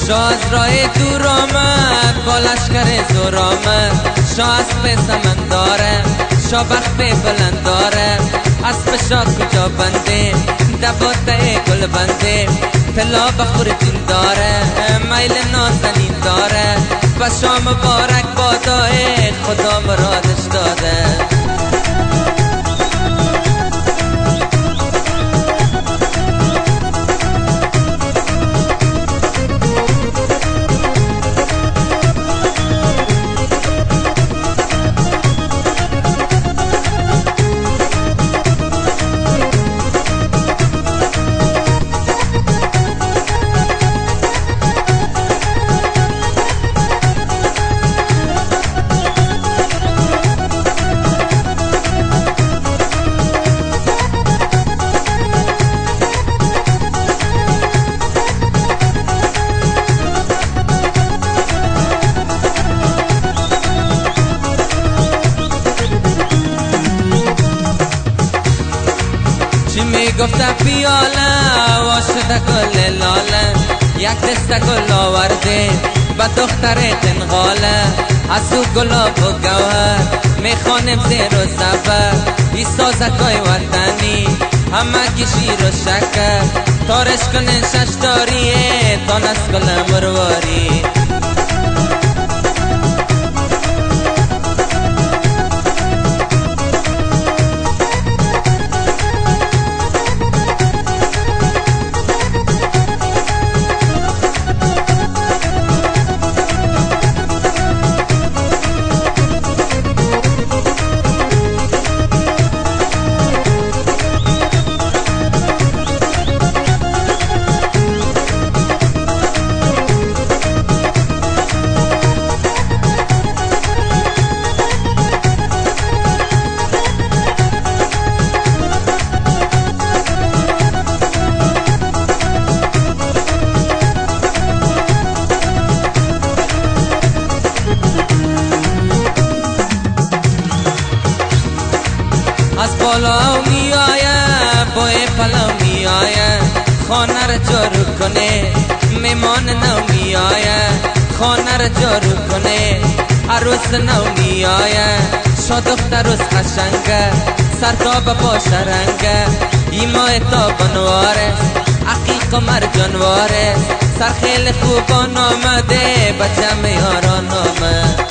شاه از راه دور آمد با لشکر زور آمد. شاه اسب سمن داره، شاه بخت بلند داره. اسب شاه کجا بنده، دباته گل بنده. طلا بخور جین داره، میل نازنین داره. و شاه مبارک باداه، خدا مرادش داده. چی میگفته پیاله واشده گل لاله. یک دسته گل آورده به دختر قنقاله. از او گلاب و گوهر میخوانم زیر و زبر. ای سازکای وطنی همه کی شیر و شکر. تارش کنن ششداریه تا نس گل مرواری. از بالا می آیه بوی پلو می آیه. خانه را جارو کنه میمان نو می آیه. خانه را جارو کنه عروس نو می آیه. شاد دختر روز قشنگه سرتاب باش رنگه. این ماه تا بنواره عقیق و مرجانواره. سر خیلی خوبان آمده بچه میاران آمد.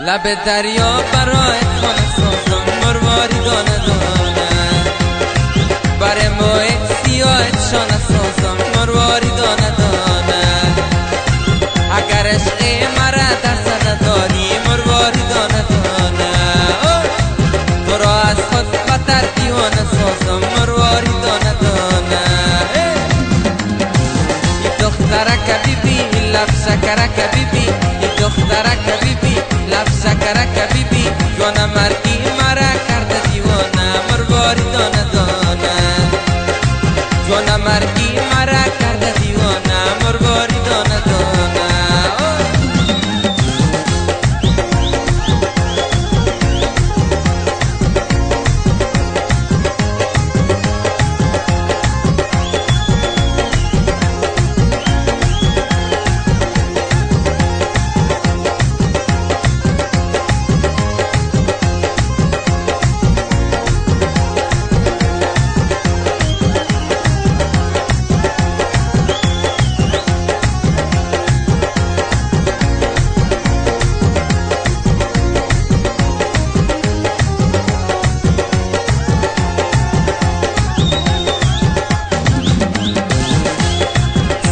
لب دریا برای خانه سازم مرواری دانه دانه. بر موی حبیبی لب شکرک حبیبی ای دخترک حبیبی لب شکرک حبیبی جوان مرگی مرا کرده دیوانه مرواری دانه دانه جوان مرگی مرا کرده دیوانه مرواری دانه دانه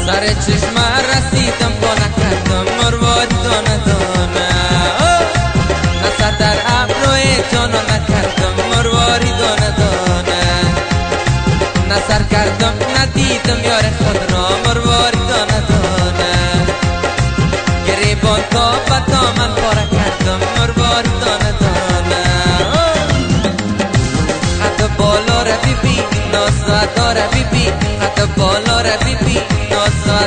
سر چشم رسیدم با نکردم مرواری دانه دانه نه سر در ابروی جانا نکردم مرواری دانه دانه نه سر کردم ندیدم یار خود را مرواری دانه دانه گریبان تا بتا من پاره کردم مرواری دانه دانه حتی بالا را بیبی ناز داره بیبی حتی بالا را بیبی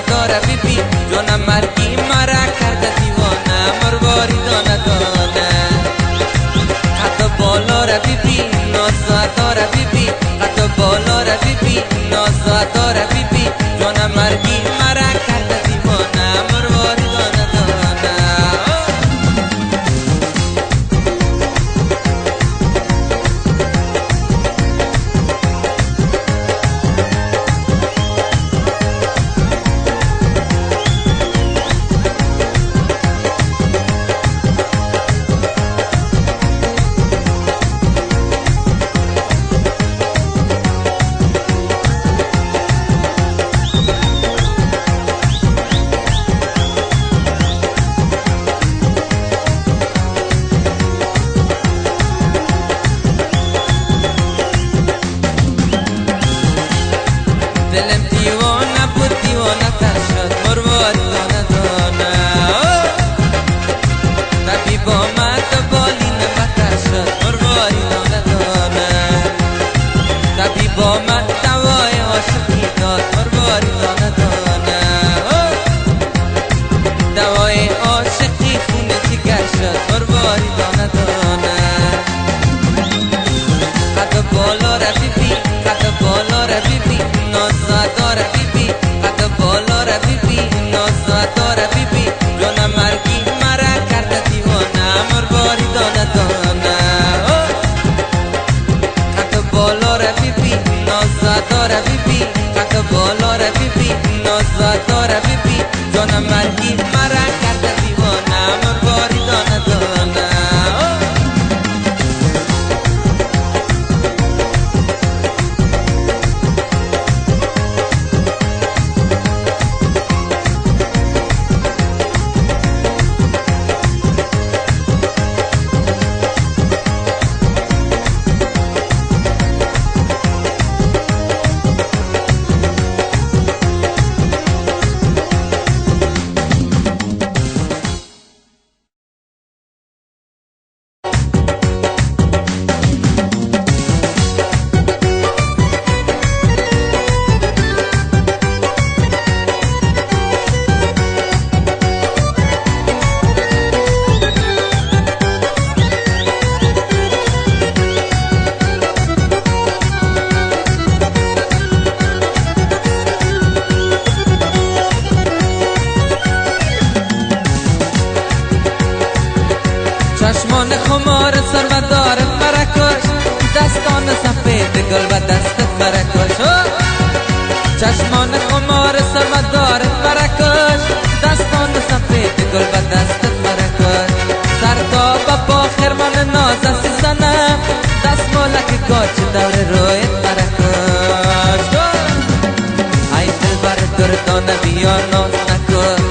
داره بیبی جوان مرگی مرا کرده دیوانه مرواری دانه دانه حتی بالا را بیبی ناز داره بیبی حتی بالا را بیبی ناز داره بیبی جوان مرگی مرا کرده دیوانه مرواری دانه دانه دلم دیوانه بود دیوانه تر شد مرواری دانه دانه طبیب آمد و بالین بتر شد مرواری دانه دانه طبیب آمد دوای عاشقی داد مرواری دانه دانه دوای عاشقی خون جگر شد مرواری دانه دانه حتی بالا را بیبی حتی بالا را بیبی ناز داره بیبی حتی بالا را بیبی ناز داره بیبی جوان مرگی مرا کرده دیوانه مرواری دانه دانه حتی بالا را بیبی ناز داره بیبی حتی بالا را بیبی ناز داره بیبی جوان مرگی مرا کرده دیوانه مرواری دانه دانه چشمان خمار سر و دارت مرکش دستان سفید گل و دستت مرکش چشمان خمار سر و دارت مرکش دستان سفید گل و دستت مرکش سر تا با خرمان ناز عزیزانم دست مالک گاچ دور رویت مرکش ای دل بر دردانه بیا ناز نکن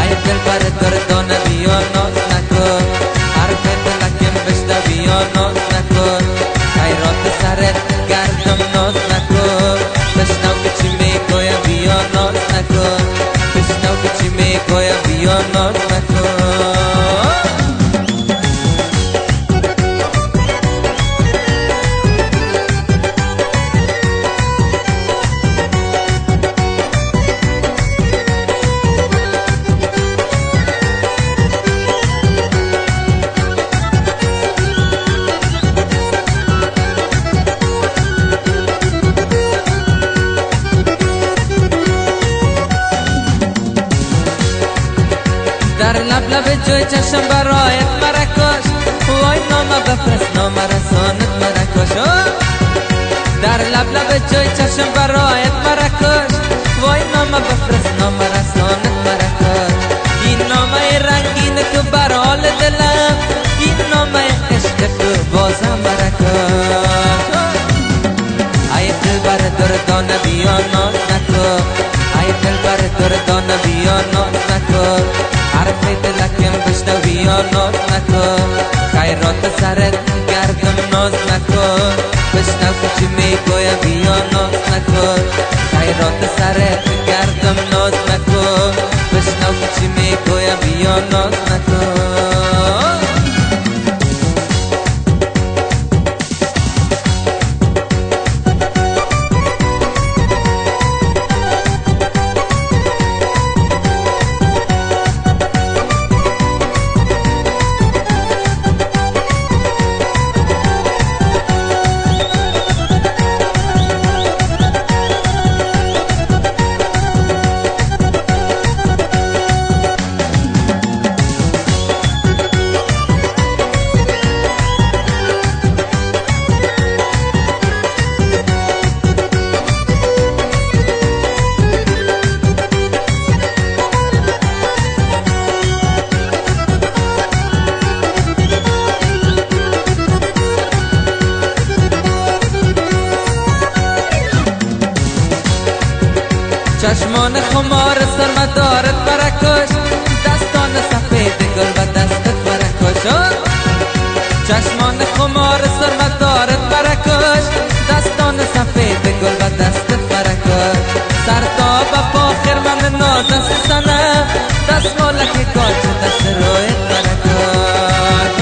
ای دل بر دردانه بیا ناز نکن ناز نکن خیرات سرت گردم ناز نکن بشنو که چی میگویم بیا ناز نکن بشنو که چشم برایت مرکش وای نامه بفرست نامه رسانت مرکش در لب لب جای چشم برایت مرکش وای نامه بفرست نامه رسانت مرکش این نامه رنگین که بر حال دلم این نامه عشق که بازم مرکش ای دل بر دردانه بیا ناز نکن ای دل بر دردانه بیا ناز نکن حرف دلکم بشنو بیا ناز نکن خیرات سرت گردم ناز نکن بشنو که چی میگویم بیا ناز نکن خیرات سرت گردم ناز نکن بشنو که چی میگویم بیا ناز نکن چشمان خمار سرمدارت برکش دستان سفید گل و دستت برکش چشمان خمار سرمدارت برکش دستان سفید گل و دستت برکش سر تا به پاخر من نازن سنه دست مالک کاج دست رویت برکش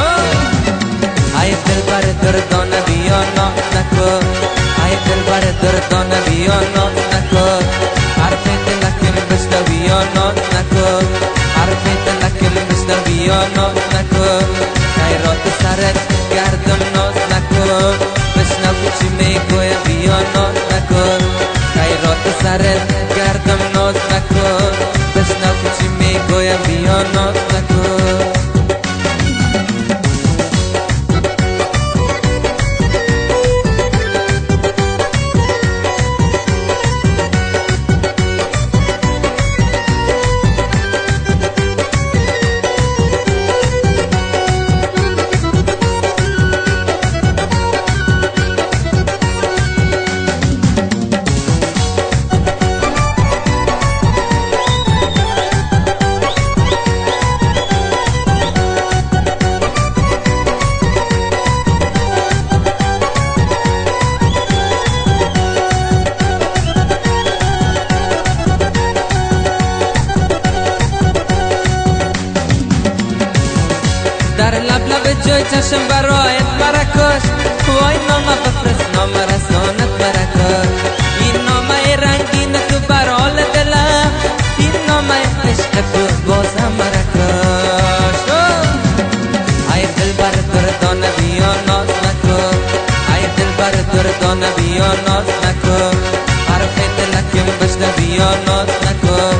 ای دل بر دردانه بیا ناز نکن ای دل بر دردانه بیا ناز نکن حرف دلکم بشنو بیا ناز نکن حرف دلکم بشنو بیا ناز نکن خیرات سرت گردم ناز نکن بشنو که چی میگویم بیا ناز نکن خیرات سرت گردم ناز نکن بشنو که چی میگویم بیا ناز نکن در لب لب جای چشم برایت مرکش وای نامه بفرست نامه رسانت مرکش این نامه رنگین که بر حال دلم این نامه عشق که بازم مرکش ای دل بر دردانه بیا ناز نکن ای دل بر دردانه بیا ناز نکن حرف دلکم بشنو بیا ناز نکن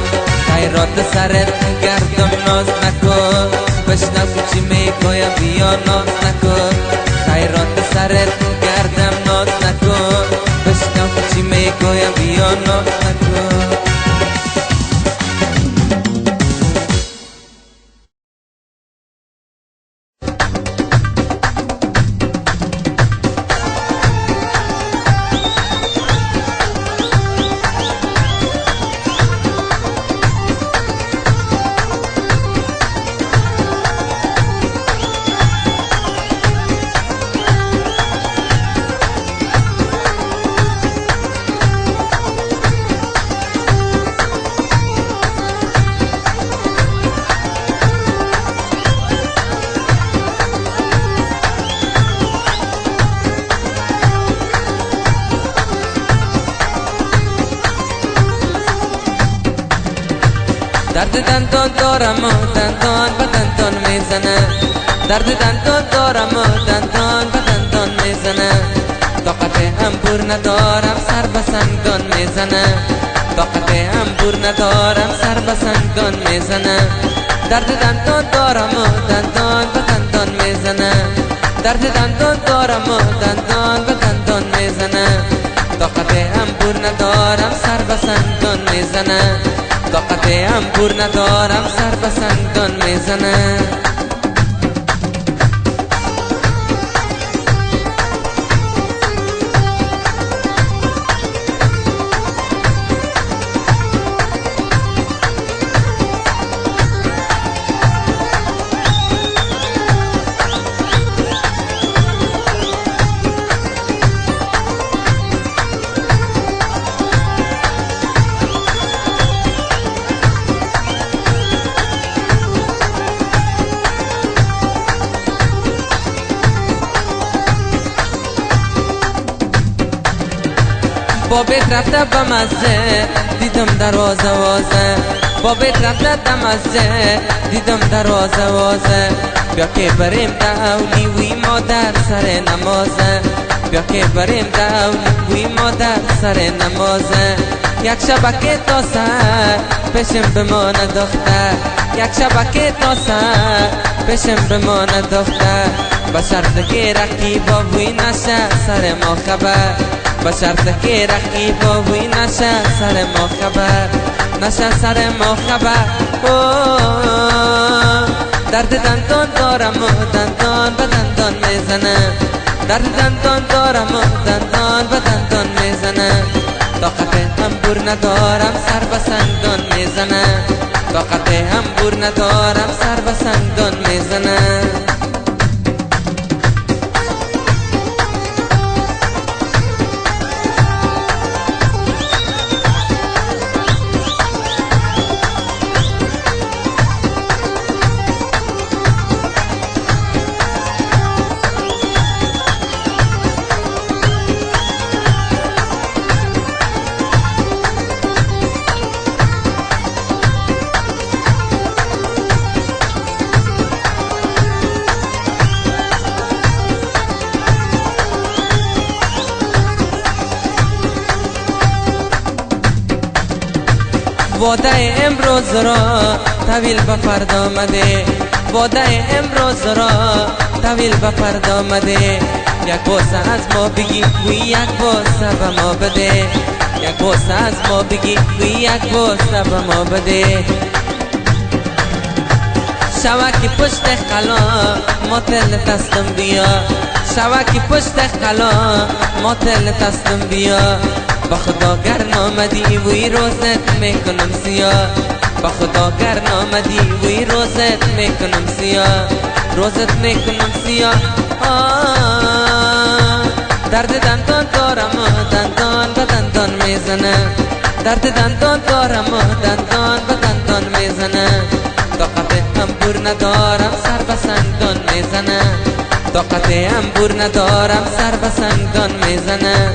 خیرات سرت گردم ناز نکن بشنو که چی میگویم بیا ناز نکن خیرات سرت گردم ناز نکن بشنو که چی میگویم بیا ناز نکن درد دندان دارم و دندان به دندان میزنه درد دندان دارم و دندان به دندان میزنه طاقت هم بور ندارم سر به سنگان میزنه طاقت هم بور ندارم سر به سنگان میزنه درد دندان دارم و دندان به دندان میزنه، درد دندان دارم و دندان به دندان میزنه، طاقت انبور ندارم سر به سندان میزنه، طاقت انبور ندارم سر به سندان میزنه. با بیت رفته به مزه دیدم دروازه وازه، با بیت رفته به مزه دیدم دروازه وازه، بیا که بریم دولی وی مادر سر نمازه، بیا که بریم دولی وی مادر سر نمازه. یک شبکه تا سر پیشم بمانه دختر، یک شبکه تا سر پیشم بمانه دختر، با شرط که رقیبا وی نشه سر ما خبر، با شرط که رقیبا وی نشه سر ما خبر، نشه سر ما خبر. درد دندان دارم و دندان به دندان میزنه، درد دندان دارم و دندان به دندان میزنه، طاقت انبور ندارم سر به سندان میزنه، طاقت انبور ندارم سر به سندان میزنه. وعده امروز را طویل به فردا مده، وعده امروز را طویل به فردا مده، یک بوسه از ما بگی وی یک بوسه به ما بده، یک بوسه از ما بگی وی یک بوسه به ما بده. شوکی پشت خلا ما تل تستم بیا، شوکی پشت خلا ما تل تستم بیا، با خدا گر نامدی وی روزت میکنم سیاه، با خدا گر نامدی وی روزت میکنم سیاه، روزت میکنم سیاه. درد دندان دارم و دندان به دندان میزنه، درد دندان دارم و دندان به دندان میزنه، طاقت انبور ندارم سر به سندان میزنه، طاقت انبور ندارم سر به سندان میزنه.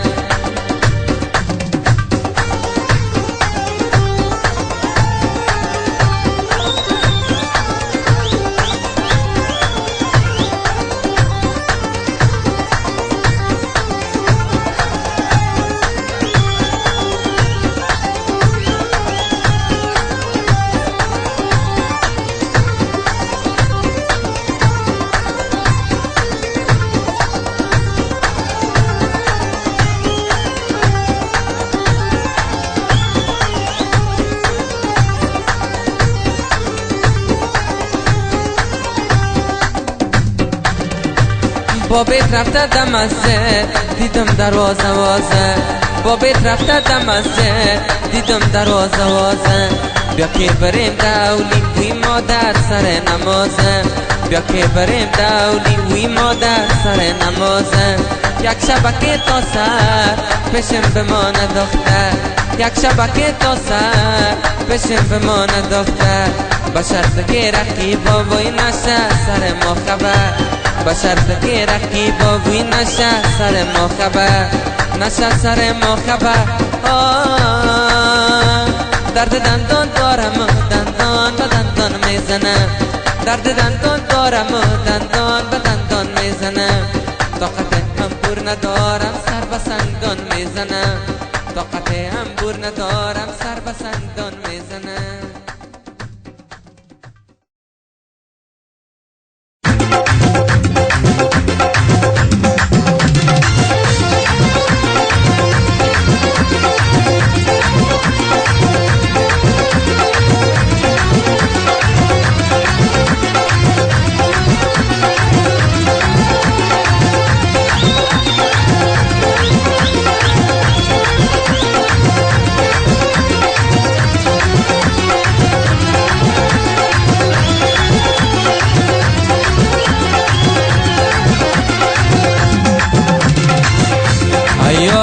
با بیت رفته دمزه دیدم دروازه وازه، با بیت رفته دمزه دیدم دروازه وازه، بیا که بریم دولی وی مادر سر نمازه، بیا که بریم دولی وی مادر سر نمازه. یک شبکه تا سر پیشم بمانه دختر، یک شبکه تا سر پیشم بمانه دختر، با شرط که رقیبا وی نشه سر ما خبر، با شرط که رقیبا وی نشه سر ما خبر، نشه سر ما خبر. درد دندان دارم و دندان به دندان میزنه، درد دندان دارم و دندان به دندان میزنه، طاقت انبور ندارم سر به سندان میزنه، طاقت انبور ندارم سر به سندان میزنه.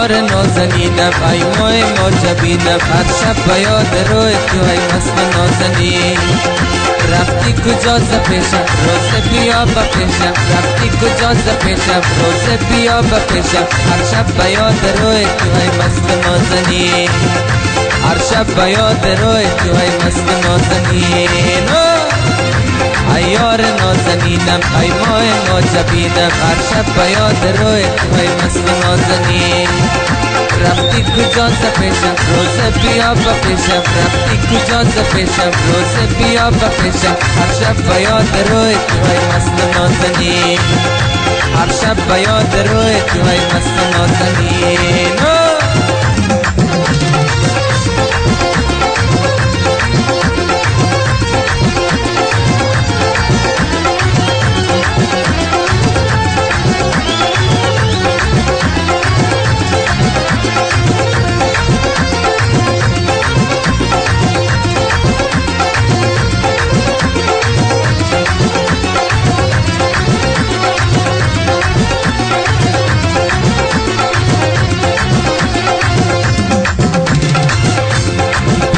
یار نازنینم ای ماه معجبینم هر شب به یاد روی تو ای مست نازنین رفتی کجا ز پیشم روز بیا به پیشم رفتی کجا ز پیشم روز بیا به پیشم هر شب به یاد روی تو ای مست نازنین هر شب به یاد روی تو ای مست نازنین ای یار نازنینم ای ماه معجبینم هر شب به یاد روی تو ای مست نازنین رفتی کجا ز پیشم روز بیا به پیشم رفتی کجا ز پیشم روز بیا به پیشم هر شب به یاد روی تو ای مست نازنین هر شب به یاد روی تو ای مست نازنین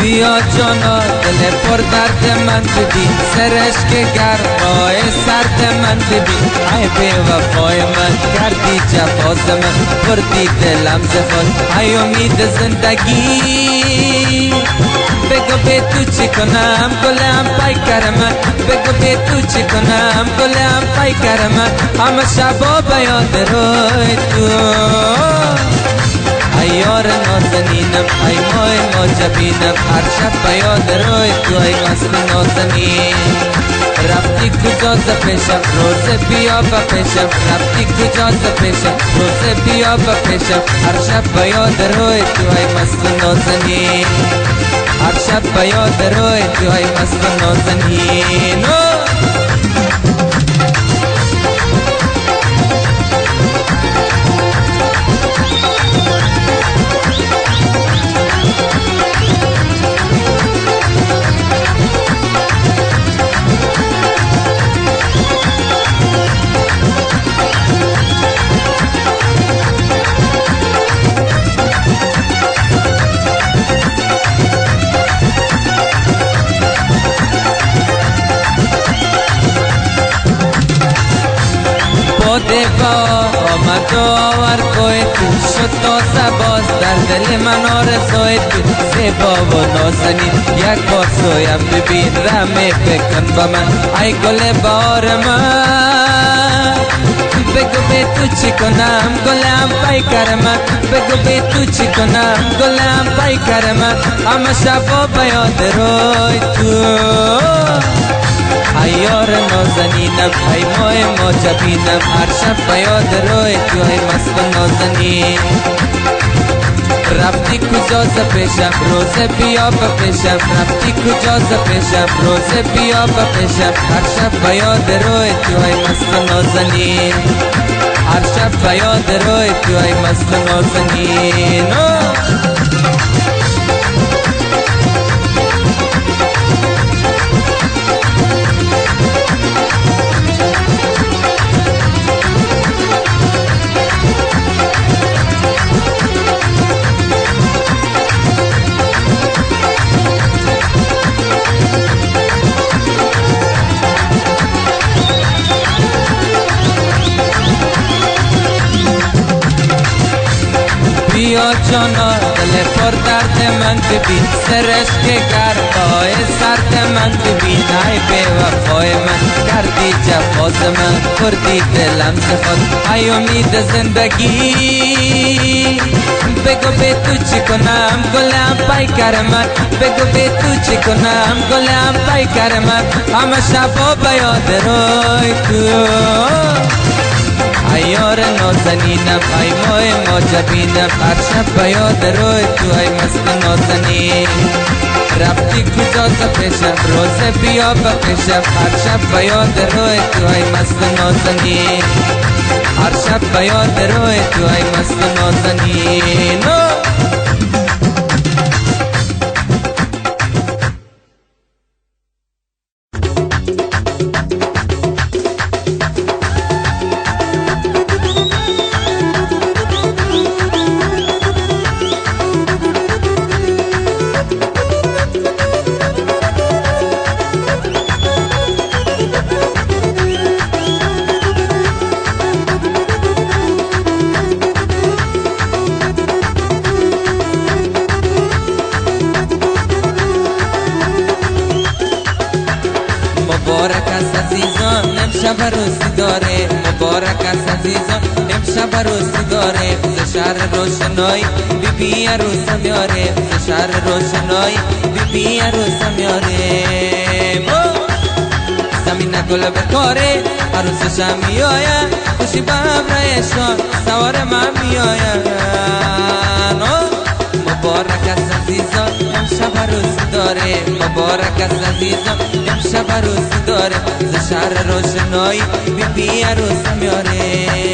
بیا جانا دل پر درد من ببین سرش که گرمای سرد من ببین ای بی وفای من کردی جفا ز من بردی دلم ز خود ای امید زندگی بگو به تو چی کنم گلم پیکر من بگو به تو چی کنم گلم پیکر من همه شبا به یاد روی تو ای یار نازنینم ای ماه معجبینم هر شب به یاد روی تو ای مست نازنین رفتی کجا ز پیشم روز بیا به پیشم رفتی کجا ز پیشم روز بیا به پیشم هر شب به یاد روی تو ای مست نازنین هر شب به یاد روی تو ای مست نازنین آمد و آور کوی تو شد تازه باز در دل من آرزوی تو زیبا و نازنین یک بار سویم ببین رمی بکن با من ای گل بار من بگو به تو چی کنم گلم پیکر من بگو به تو چی کنم گلم پیکر من همه شبا به یاد روی تو ای یار نازنینم ای ماه معجبینم هر شب به یاد روی تو ای مست نازنین رفتی کجا ز پیشم روز بیا به پیشم رفتی کجا ز پیشم روز بیا به پیشم هر شب به یاد روی تو ای مست نازنین هر شب به یاد روی تو ای مست نازنین بیا جانا دل پر درد من ببین سرش که گرمای سرد من ببین ای بی وفای من کردی جفا ز من بردی دلم ز خود ای امید زندگی بگو به تو چی کنم گلم پیکر من بگو به تو چی کنم گلم پیکر من همه شبا به یاد روی تو ای یار نازنینم ای ماه معجبینم هر شب به یاد روی تو ای مست نازنین رفتی کجا ز پیشم روز بیا به پیشم هر شب به یاد روی تو ای مست نازنین هر شب به یاد روی تو ای مست نازنین امشب عروسی داره مبارک است عزیزان امشب عروسی داره ز شهر روشنایی بی بی عروسم یاره ز شهر روشنایی بی بی عروسم یاره زمین گل بکاره عروسش هم میآید خوشی به ابرهشان سوار من میآید مبارک است عزیزان امشب عروسی داره مبارک است عزیزان امشب عروسی داره ز شهر روشنایی بی بی عروسم یاره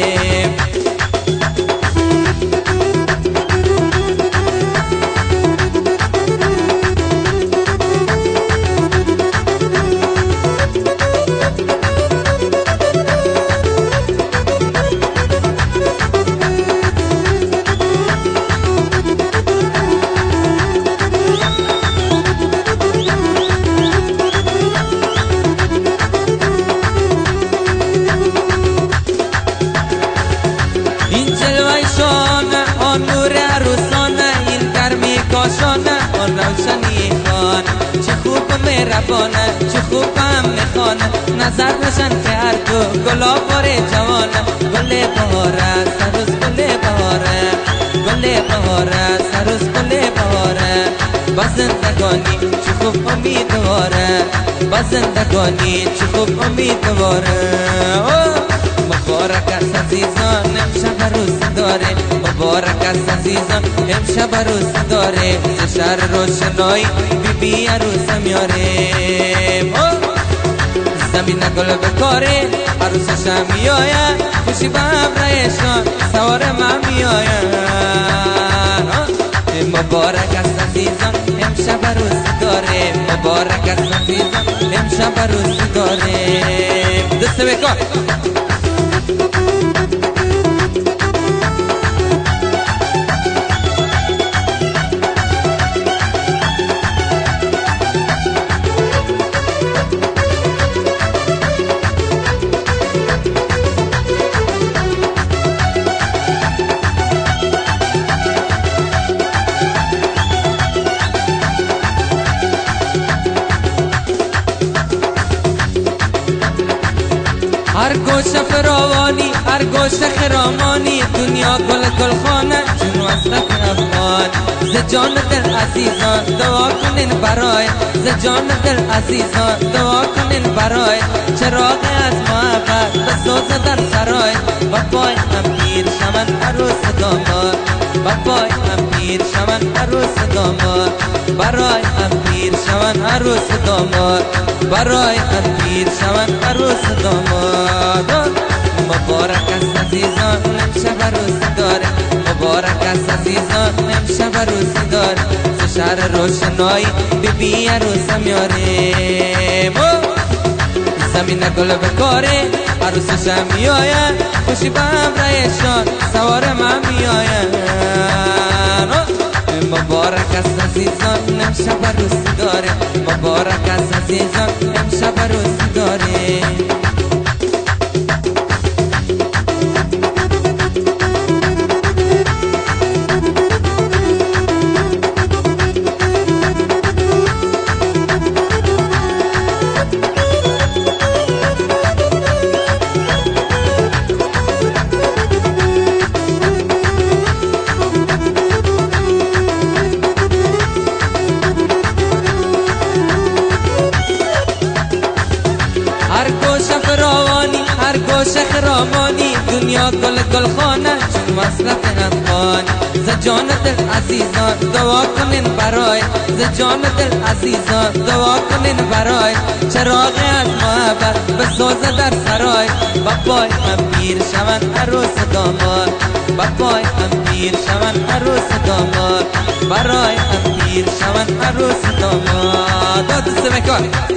آن نور عروسانه این گرمی کاشانه آن روشنی خانه چه خوب و مهربانه چه خوب هم میخوانه نظر بشن که هر دو گلاب باره جوانه گل بهاره سروز گل بهاره گل بهاره سروز گل بهاره با زندگانی چه خوب امیدواره با زندگانی چه خوب امیدواره مبارک است عزیزان امشب عروسی داره مبارک است عزیزان امشب عروسی داره ز شهر روشنایی بی بی عروسم یاره زمین گل بکاره عروسش هم میآید خوشی به ابرهشان سوار من میآید مبارک است عزیزان امشب عروسی داره مبارک است عزیزان امشب عروسی داره دست بکار هر گوشه فراوانی هر گوشه خرامانی دنیا گل گلخانه جون وصلت افغان ز جان دل عزیزان دعا کنین برای ز جان دل عزیزان دعا کنین برای چراغ از محبت بسوزه در سرای و پای هم پیر شمن عروس داماد و پای هم پیر شمن عروس داماد برای هم پیر شمن عروس داماد برای هم پیر شمن عروس داماد مبارک است عزیزان امشب عروسی داره مبارک است عزیزان امشب عروسی داره ز شهر روشنایی بی بی عروسم یاره زمین گل بکاره عروسش هم میآید خوشی به ابرهشان سوار من میآید مبارک است عزیزان امشب عروسی داره مبارک است عزیزان امشب عروسی داره هر گوشه خرامانی دنیا گل گلخانه چون وصلت افغان ز جان دل عزیزان دعا کنین برای ز جان دل عزیزان دعا کنین برای چراغ از محبت بسوزه در سرای و پای هم پیر شون عروس داماد و پای هم پیر شون عروس داماد برای هم پیر شون عروس داماد دست بکن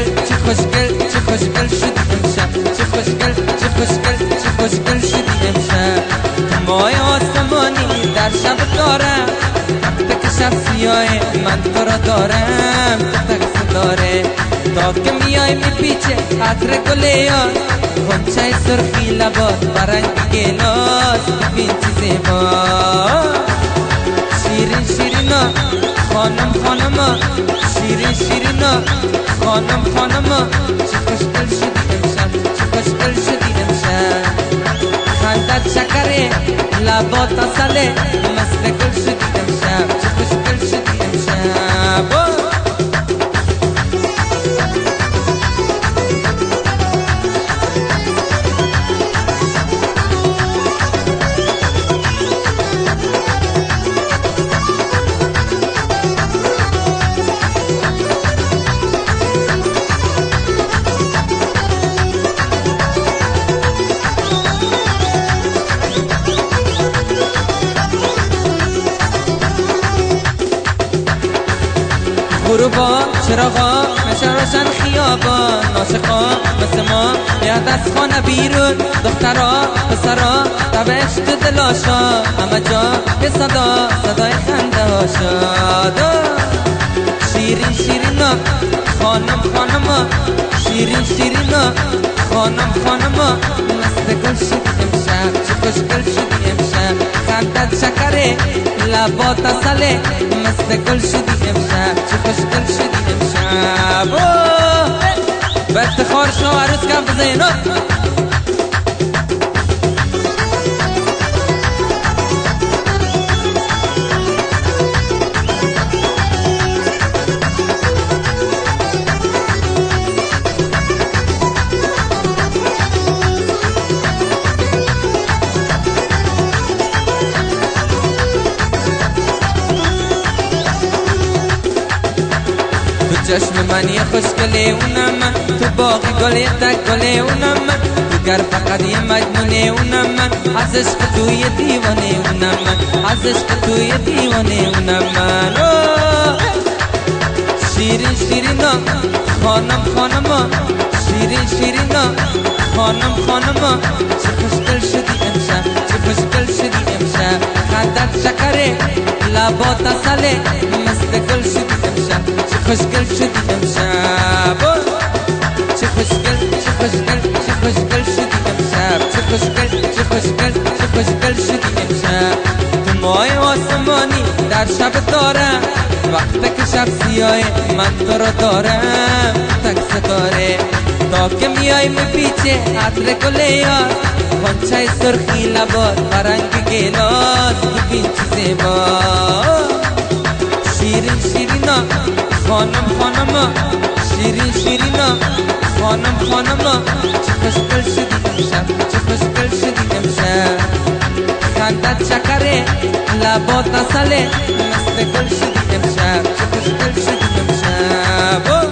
چه خوشگل چه خوشگل شدی امشب چه خوشگل چه خوشگل چه خوشگل شدی امشب مای آسمانی در شب دارم وقتی که شب سیاهه من تو را دارم تو تکس داره تا که میای میپیچه عطر گل یار غنچه سرخی لبات برنگ گلاس ببین چی زیبا شیرین شیرینا خانم خانما شیرین شیرینا خانم خانما چه خوشگل شدی امشب چه خوشگل شدی امشب خندت شکره لبات اصله مست گل شدی امشب چه خوشگل شدی امشب غروبا چراغا نشه روشن خیابان عاشقا مثل ما میاد از خانه بیرون دخترا پسرا تبش تو دلاشا همه جا به صدا صدای خنده هاشا شیرین شیرینا خانم خانما شیرین شیرینا خانم خانما مست گل شدی امشب چه خوشگل شدی امشب خندت شکره لبات اصله مست گل شدی امشب چه خوشگل شدی امشب به افتخار شما عروس کم بزینو چشم منی خوشگله اونم من تو باقی گله تک گله اونم من تو گر فقط یه مجنونه اونم من از عشق توی دیوانه اونم من از عشق توی دیوانه اونم من شیرین شیرینا خانم خانما شیرین شیرینا خانم خانما چه خوشگل شدی امشب چه خوشگل شدی امشب خندت شکره لبات اصله مست گل شدی امشب چه خوشگل شدی امشب چه خوشگل چه خوشگل چه خوشگل شدی امشب چه خوشگل چه خوشگل چه خوشگل شدی امشب تو ماه آسمانی در شب دارم وقتی که شب سیاهه من تو را دارم تک ستاره تا که میای میپیچه عطر گل یار غنچه سرخی لبات برنگ گلاس ببین چی زیبا شیرین شیرینا خانم خانما شیرین شیرینا خانم خانما چه خوشگل شدی امشب چه خوشگل شدی امشب خندت شکره لبات اصله مست گل شدی امشب چه خوشگل شدی امشب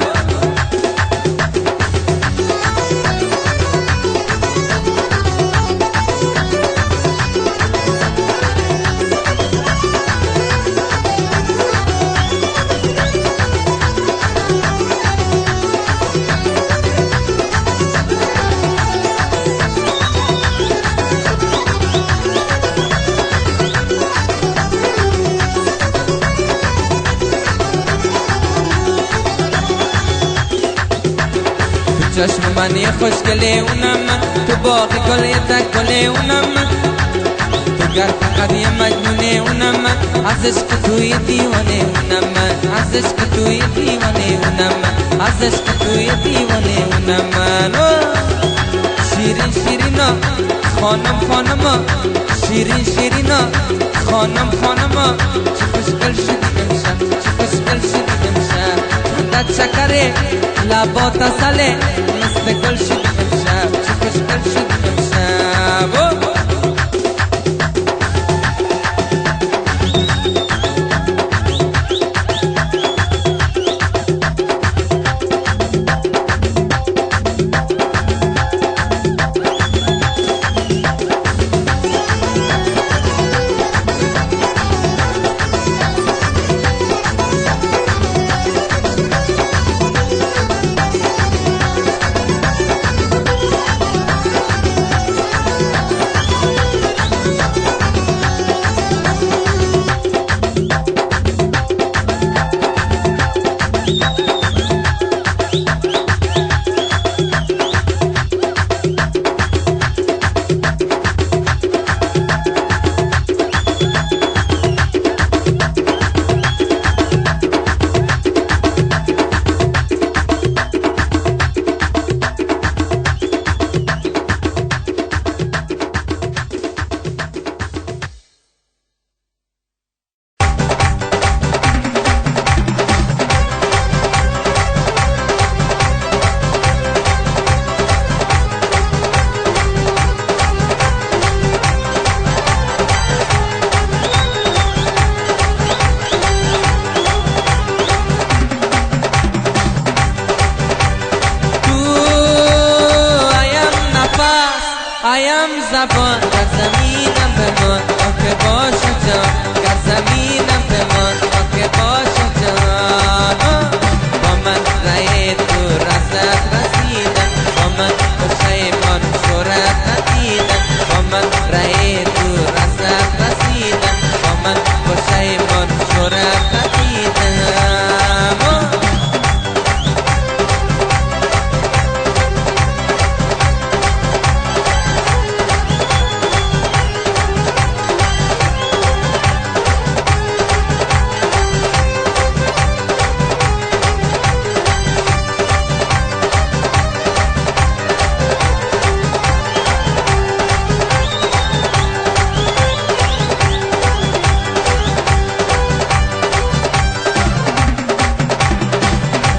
چشم منی خوشگله اونم من تو باقی گله تک گله اونم من تو گر فقط یه مجنونه اونم من از عشق توی دیوانه اونم من از عشق توی دیوانه اونم من از عشق توی دیوانه اونم من شیرین شیرینا خانم خانما شیرین شیرینا خانم خانما چه خوشگل شدی امشب چه خوشگل شدی امشب خندت شکره لبات اصله مست گل شدی امشب چه خوشگل شدی امشب ایم زبان در زمینم بمان تا که باشه جان در زمینم بمان تا که باشه جان با من رای تو رسد رسیدن با من پشیمان شورت ندیدن با من رای تو رسد رسیدن با من پشیمان شورت ندیدن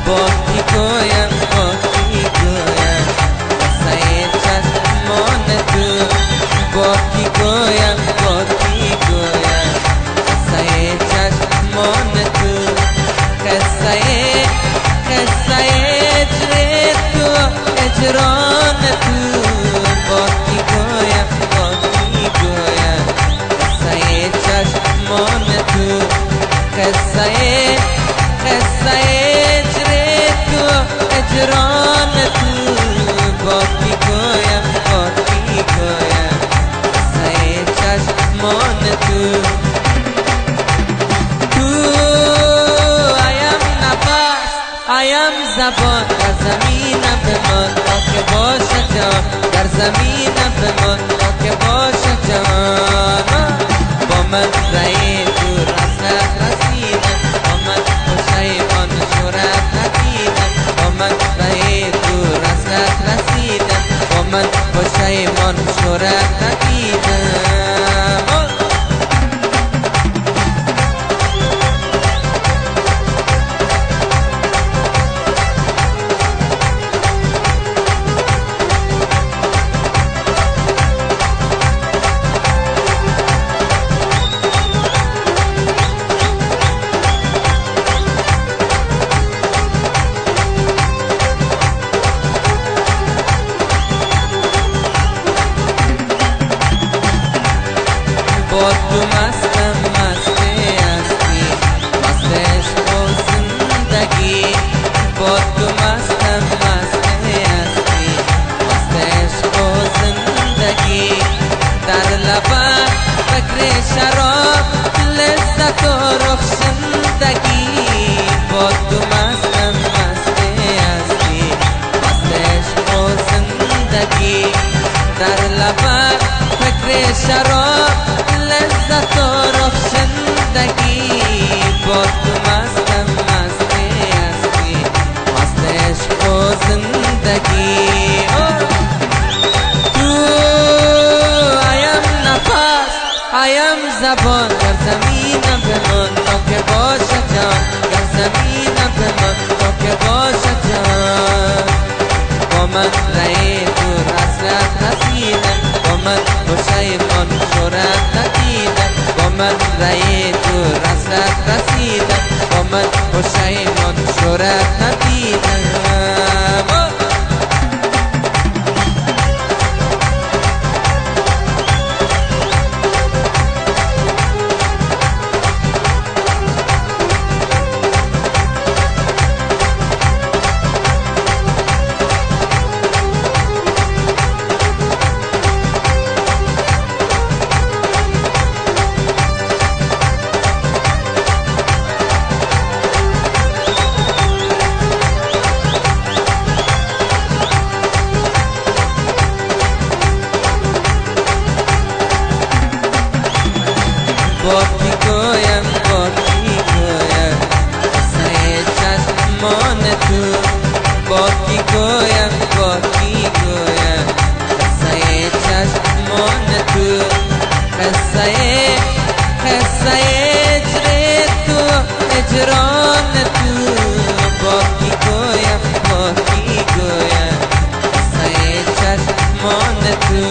باقی گویم قصه چشمان تو باقی گویم قصه چشمان تو قصه اجر تو اجران تو باقی گویم قصه چشمان تو قصه اجران تو باقی گویم قصه چشمان تو ایم نفس ایم زبان در زمینم بمان تا که باشه جان در زمینم بمان تا که باشه جان با من رای تو رسد رسیدن با من پشیمان شورت ندیدن با من رای تو رسد رسیدن با من پشیمان شورت ندیدن با تو مستم مستی هستی مست عشق و زندگی با تو مستم مستی هستی مست عشق و زندگی در لبت فکر شراب لذت و رخشندگی با تو مستم مستی هستی مست عشق و زندگی در لبت فکر شراب لذت و رخشندگی با تو مستم مستی هستی مست عشق و زندگی تو ایم نفس ایم زبان در زمینم بمان تا که باشه جان در زمینم بمان تا که باشه جان با من رای تو رسد رسیدن با من پشیمان شورت ندیدن با من رای تو رسد رسیدن با من پشیمان شورت ندیدن باقی گویم قصه چشمان تو باقی گویم قصه چشمان تو قصه اجر تو اجران تو باقی گویم قصه چشمان تو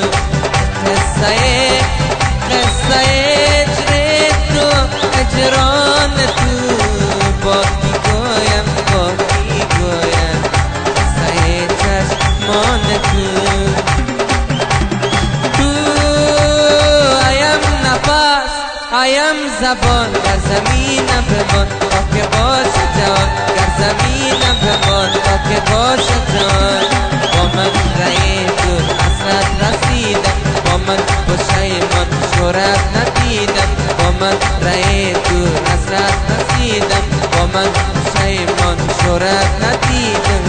قصه اجران تو باقی گویم قصه چشمان تو زبان گر زمینم بمان تا که باشه جان گر زمینم بمان تا که باشه جان با من رای دور حسرت رسیدم با من پشیمان شهرت ندیدم با من رای دور حسرت رسیدم با من پشیمان شهرت ندیدم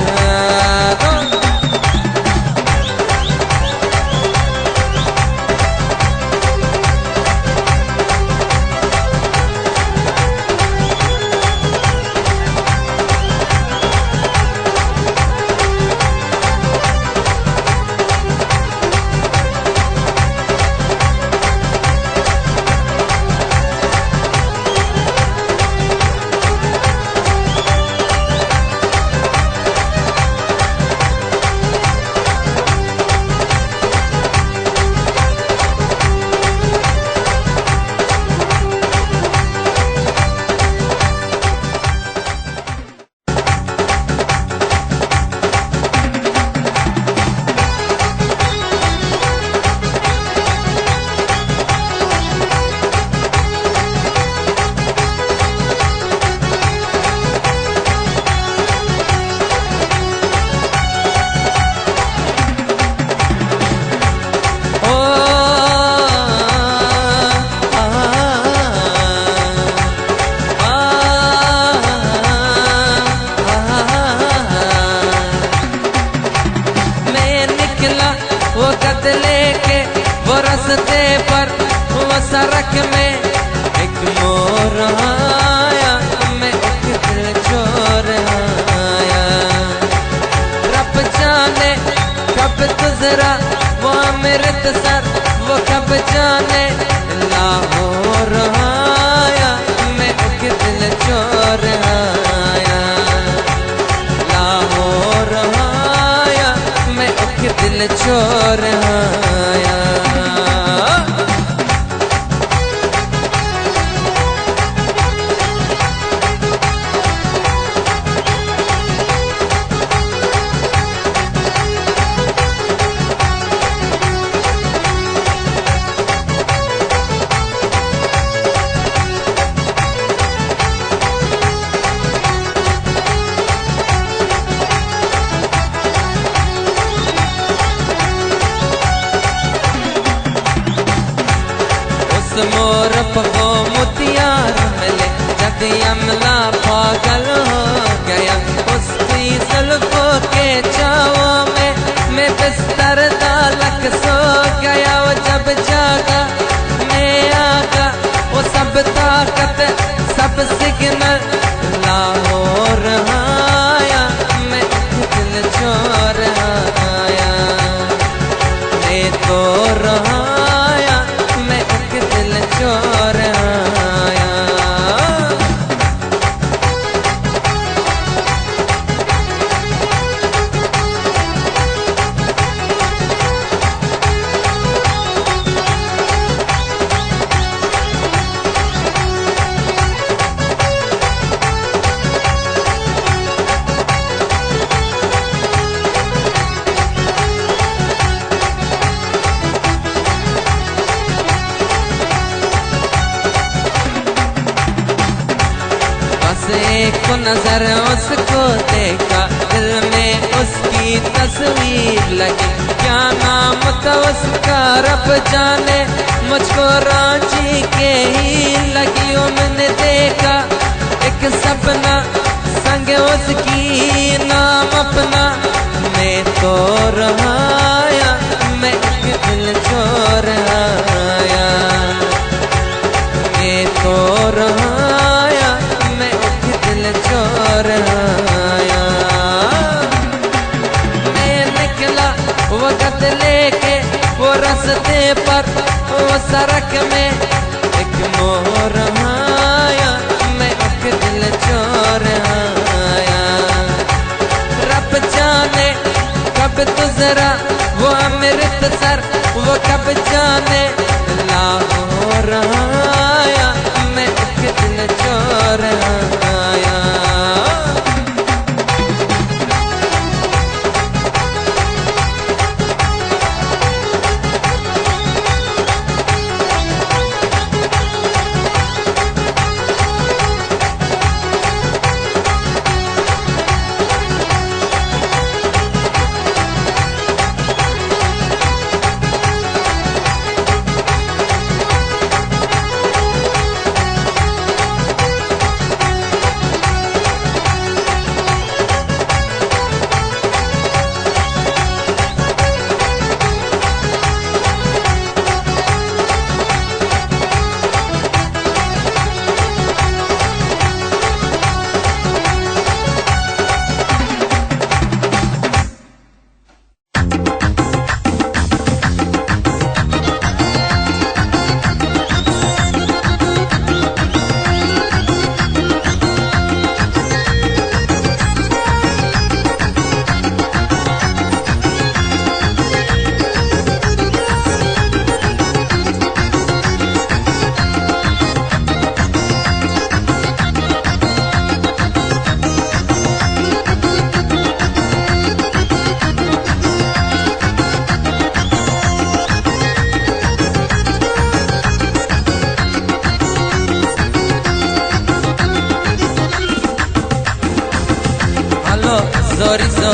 रास्ते पर वो सड़क में एक मोर आया मैं एक दिल चोर आया रब जाने कब गुजरा वो अमृतसर वो कब जाने लाहौर आया मैं एक दिल चोर आया लाहौर आया मैं एक दिल चोर आया मोर पगो मुतियार मिले जब यमला पागल हो गया उसकी जुल्फों के छावों में मैं बिस्तर दालक सो गया वो जब जागा मैं आगा वो सब ताकत सब सिग्नल लाहौर आया मैं दिल चोर आया मैं तो रहाया मैं दिल चोर आया एक नजर उसको देखा दिल में उसकी तस्वीर लगी क्या नाम था उसका रब जाने मुझको रांची के ही लगी मैंने देखा एक सपना संग उसकी नाम अपना मैं तो रहाया मैं एक दिल चोर आया मैं तो रहाया मैं दिल चोर आया मैं निकला वक्त लेके वो रास्ते पर वो सड़क में एक मोर आया मैं एक दिल चोर आया रब जाने कब गुजरा वो अमृतसर वो कब जाने लाहौर आया मैं एक दिल चोर आया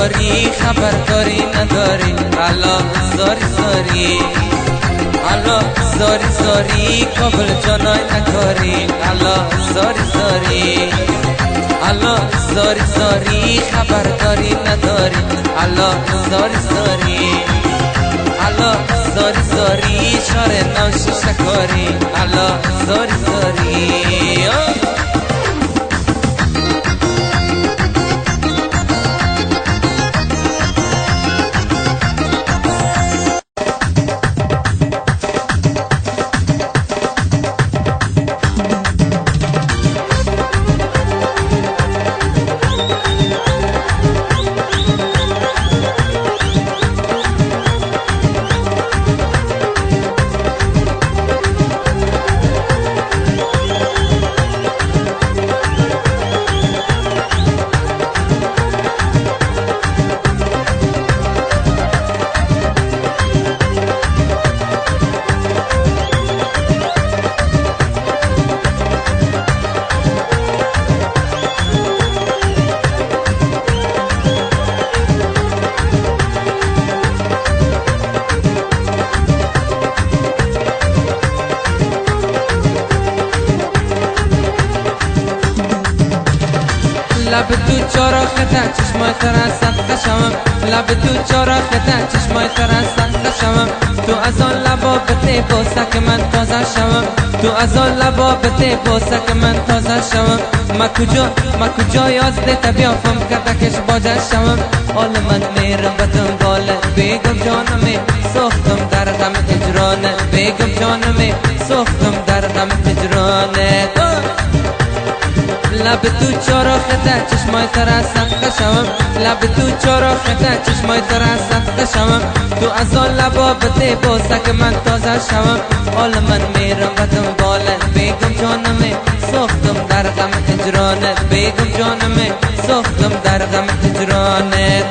داری خبرداری نداری الا زاری زاری الا زاری زاری کابل جانای نکاری الا زاری زاری الا زاری زاری خبرداری نداری الا زاری زاری الا زاری زاری چاره نو شیشه کاری الا زاری زاری لب تو چرا خطا چشمای ترسد قشمم لب تو چرا خطا چشمای ترسد قشمم تو از آن لبا بده بوسه که من تازه شوم تو از آن لبا بده بوسه که من تازه شوم ما کجا یازده تبیافم کتکش باجه شوم حال من میرم به دنباله بگم جانمی سختم در غم هجرانه بگم جانمی سختم در غم هجرانه لب تو چرا خطا چشمای ترسد قشمم لب تو چرا خطا چشمای ترسد قشمم تو از آن لبا بده بوسه که من تازه شوم حال من میرم و دنباله بگم جانمی سختم در غم هجرانه بگم جانمی سختم در غم هجرانه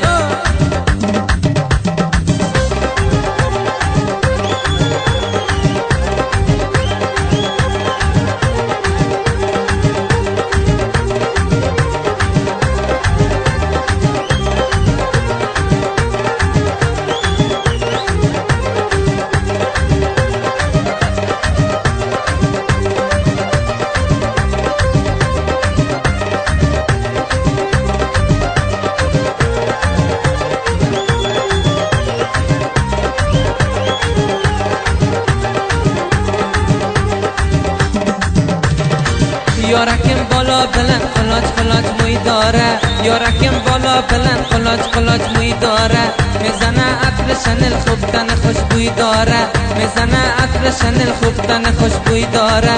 یارکم بالا بلند خلاج خلاج موی داره یارکم بالا بلند خلاج خلاج موی داره میزنه عطر شنل خوب تن خوشبوی داره میزنه عطر شنل خوب تن خوشبوی داره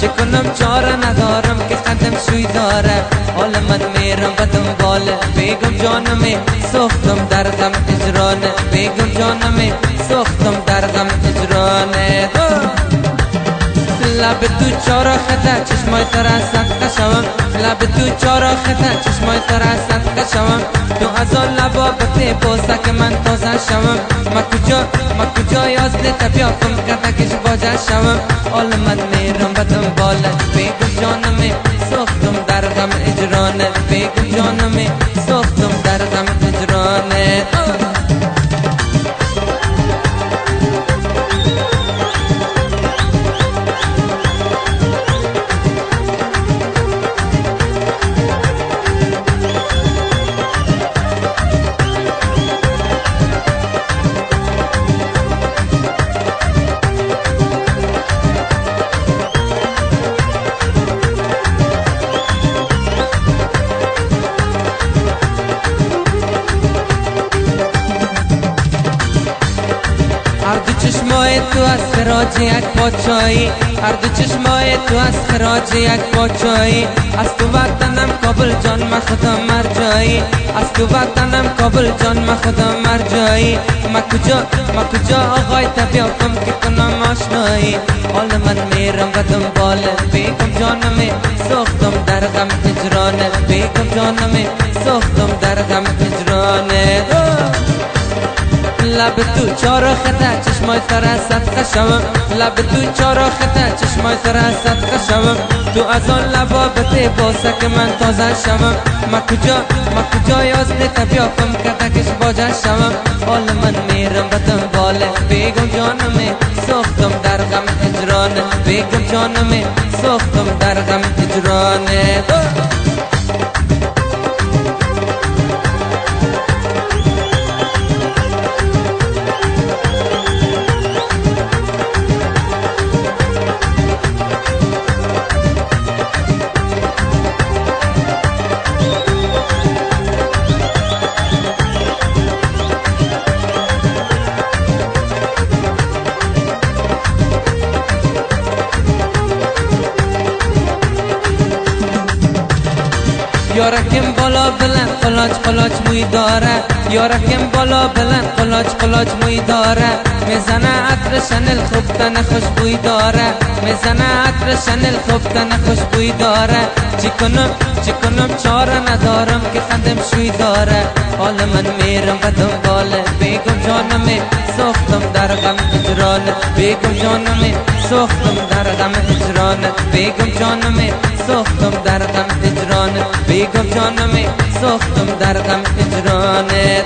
چی کنم چاره ندارم که قدم شوی داره حال من میرم به دنباله بگم جانمی سختم در غم هجرانه بگم جانمی سختم در غم هجرانه لب تو چرا خطا چشمای ترسد قشمم لب تو چرا خطا چشمای ترسد قشمم تو از آن لبا بده بوسه که من تازه شوم ما کجا یازده تبیافم کتکش باجه شوم حال من میرم به دنباله بگم جانمی سختم در غم هجرانه بگم جانمی سختم در غم هجرانه هر دو چشمای تو از خراج یک پاچایی هر دو چشمای تو از خراج یک پاچایی از تو وطنم کابل جان ما خدا مرجایی از تو وطنم کابل جان ما خدا مرجایی ما کجا آقای تبیافم که کنم آشنایی حال من میرم و دنباله بگم جانمی سختم در غم هجرانه بگم جانمی سختم در غم هجرانه لب تو چرا خطا چشمای ترسد قشمم لب تو چرا خطا چشمای ترسد قشمم تو از آن لبا بده بوسه که من تازه شوم ما کجای آزده بیا کم کتکش باجه شوم حال من میرم به دنباله بگم جانم سوختم در غم هجرانه بگم جانم سوختم در غم هجرانه یارکم بالا بلند قلاج قلاج موی داره یارکم بالا بلند قلاج قلاج موی داره میزنه عطر شنل خوب تن خوشبوی داره میزنه عطر شنل خوب تن خوشبوی داره چی کنم چاره ندارم که خندم شوی داره حال من میرم به دنباله بگم جانم سوختم در غم هجرانه بگم جانم سوختم در غم هجرانه بگم جانم سوختم در غم هجرانه بگم جانم سوختم در غم هجرانه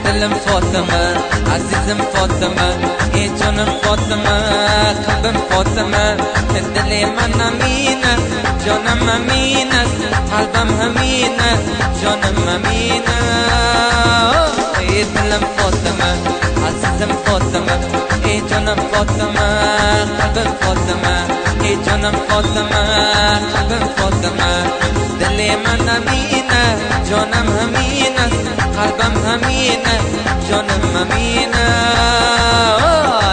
دلم فاطمه عزیزم فاطمه ای جانم فاطمه قلبم فاطمه دل من امینه جانم امینه قلبم همینه جانم امینه ای دلم فاطمه عزیزم فاطمه ای جانم فاطمه قلبم فاطمه ای جانم فاطمه قلبم فاطمه دل من امینه جانم همینه قلبم همینه جانم امینه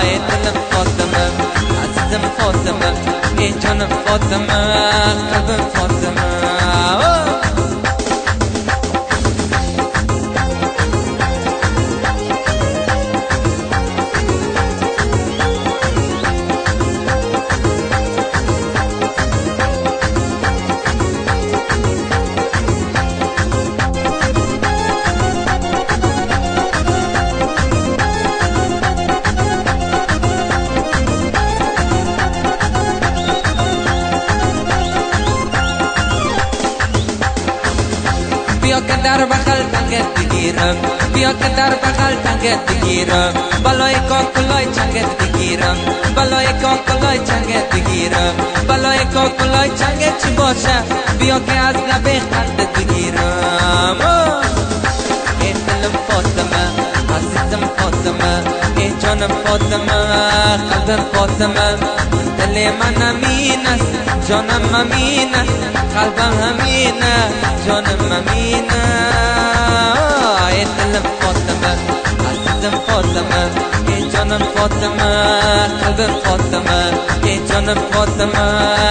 ای دلم فاطمه عزیزم فاطمه ای جانم فاطمه قلبم فاطمه بیا که در بغل تنگت بگیرم بیا که در بغل تنگت بگیرم بالای کاکلای چنگت بگیرم بالای کاکلای چنگت بگیرم بالای کاکلای چنگت چی باشه بیا که از لبه خندت بگیرم ای دلم فاطمه عزیزم فاطمه ای جانم فاطمه قلبم فاطمه دل من امینه جانم امینه قلبم همینه جانم امینه ای دلم فاطمه عزیزم فاطمه ای جانم فاطمه قلبم فاطمه ای جانم فاطمه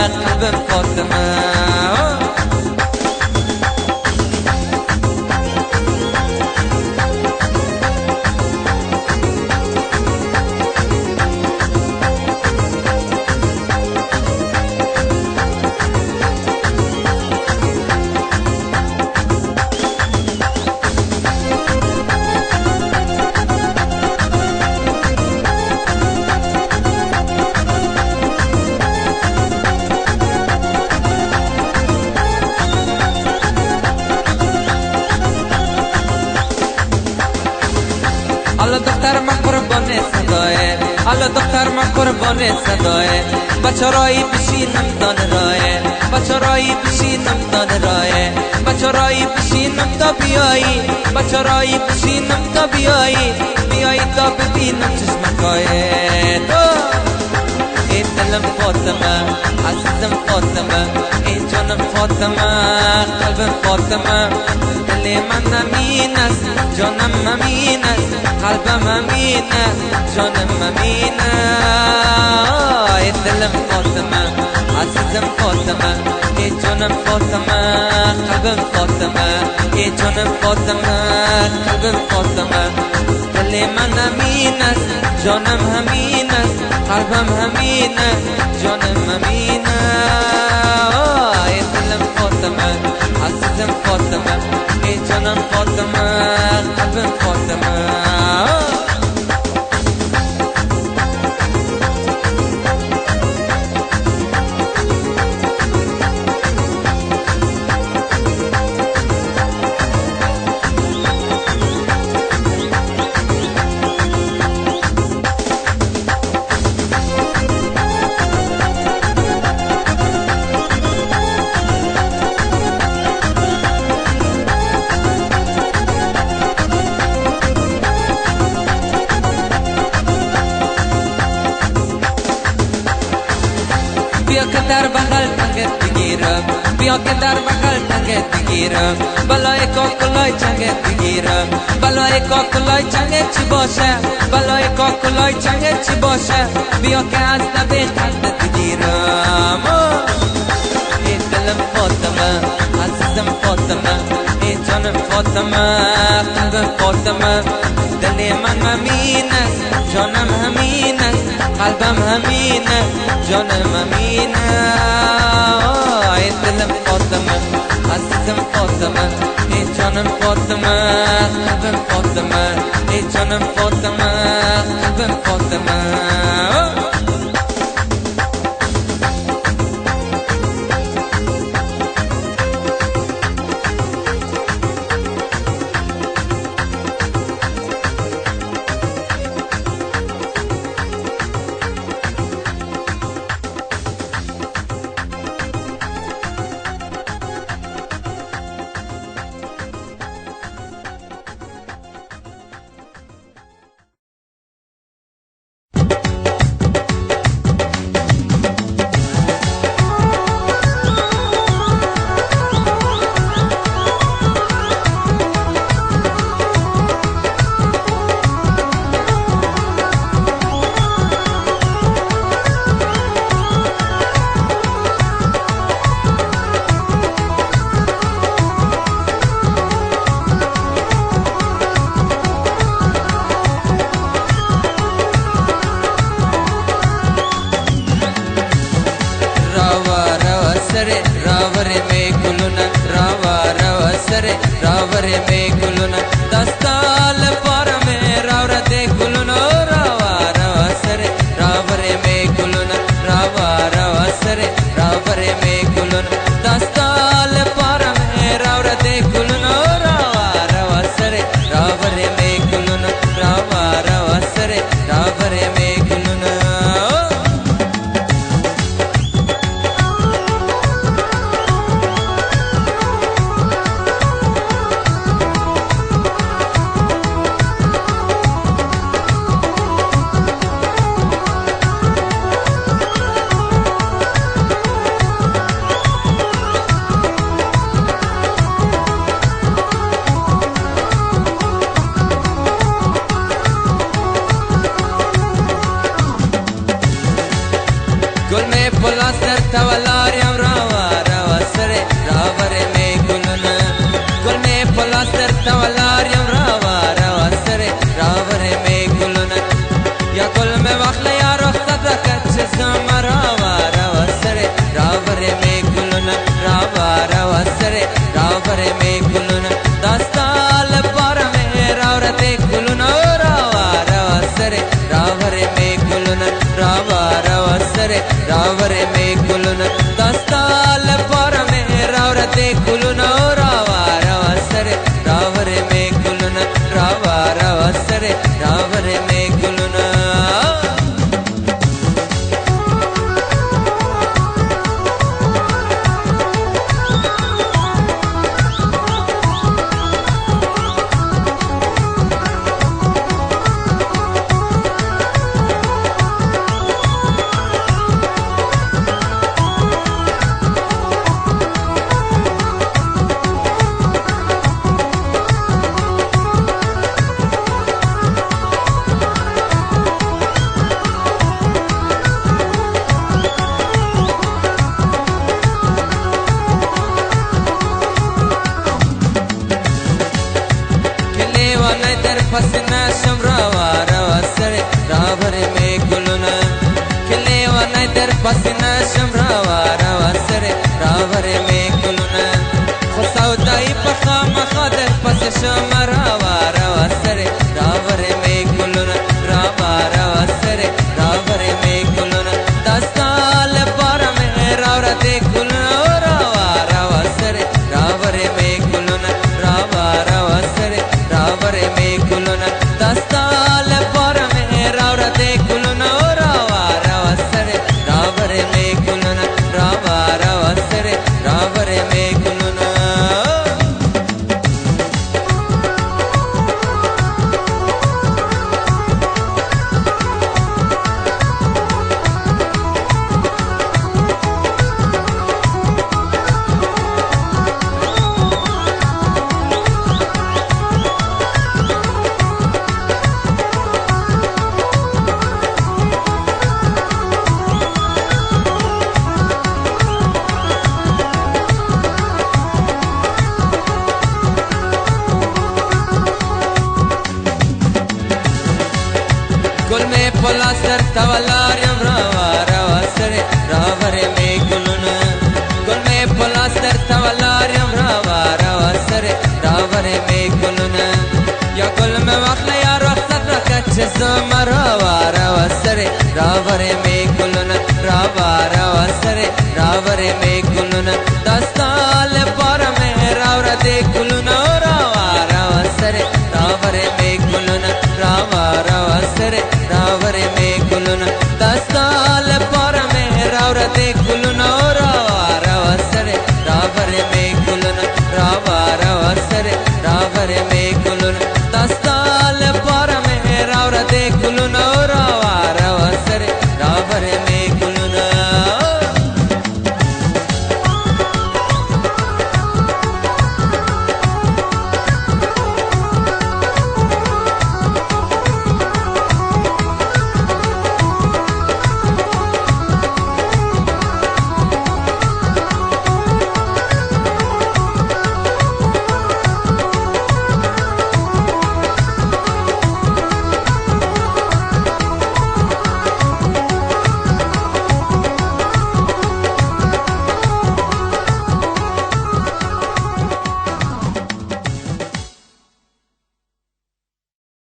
قلبم فاطمه حالا دختر من قربان صدایه حالا دختر من قربان صدایه بچارایی بشینم دان رایه بچارایی بشینم دان رایه بچارایی بشینم تا بیایی بچارایی بشینم تا بیایی بیایی تا ببینم چشمکایه ای دلم فاطمه عزیزم فاطمه ای جانم فاطمه قلبم فاطمه دل من امین است جانم امین است قلبم امین است جانم امین است ای دلم فاطمه عزیزم فاطمه ای جانم فاطمه قلبم فاطمه ای جانم فاطمه قلبم فاطمه دل من امین است جانم امین است قلبم امین است جانم امین است ای دلم فاطمه عزیزم فاطمه ای جانم فاطمه قلبم فاطمه بیا که در بغل تنگت بگیرم بیا که در بغل تنگت بگیرم بلای کاکلای چنگت بگیرم بلای کاکلای چنگت چی باشه بلای کاکلای چنگت چی باشه بیا که از لبه خندت بگیرم ای دلم فاطمه عزیزم فاطمه ای جانم فاطمه قلبم فاطمه دل من امین است جانم امین است قلبم امین است جانم امین است ای دلم فاطمه عزیزم فاطمه ای جانم فاطمه قلبم فاطمه ای جانم فاطمه قلبم فاطمه راوره می گلونه راوا روا سره راوره می گلونه دستال پارمه راوره ده گلونه راوا روا سره راوره می گلونه راوا روا سره راوره می گلونه دستال پارمه راوره ده گلونه راوا روا سره راوره می گلونه راوا روا سره راوره می گلونه گل می پلاستر تولاریم راوا روا سره راوره می گلونه گل می پلاستر تولاریم راوا روا سره راوره می گلونه یا گل می وخل یا رخصت کت چشم راوا روا سره راوره می گلونه راوا روا سره راوره می گلونه دستال پارم راوره ده گلونه راوا روا سره راوره می گلونه راوا روا سره راوره می گلونه دستال پارم راوره ده گلونه راوا روا سره راوره می گلونه راوا روا سره پس نشم روا روا سر راوره می گلونه خو سودایی پخام خادر پس شم روا روا سر راوره می گلونه روا روا سر راوره می گلونه دستال بارم راوره دی گلونه روا روا سر راوره می گلونه روا روا سر راوره می گلونه دستال بارم راوره دی گلونه روا روا سر راوره می گلونه روا روا سر راوره می گلونه گل می پلاستر تولاریم روا روا سر راوره می گلونه گل می پلاستر تولاریم روا روا سر راوره می گلونه یا گل می وقت یا رخصت را کچه زم روا روا سر راوره می گلونه روا روا سر راوره می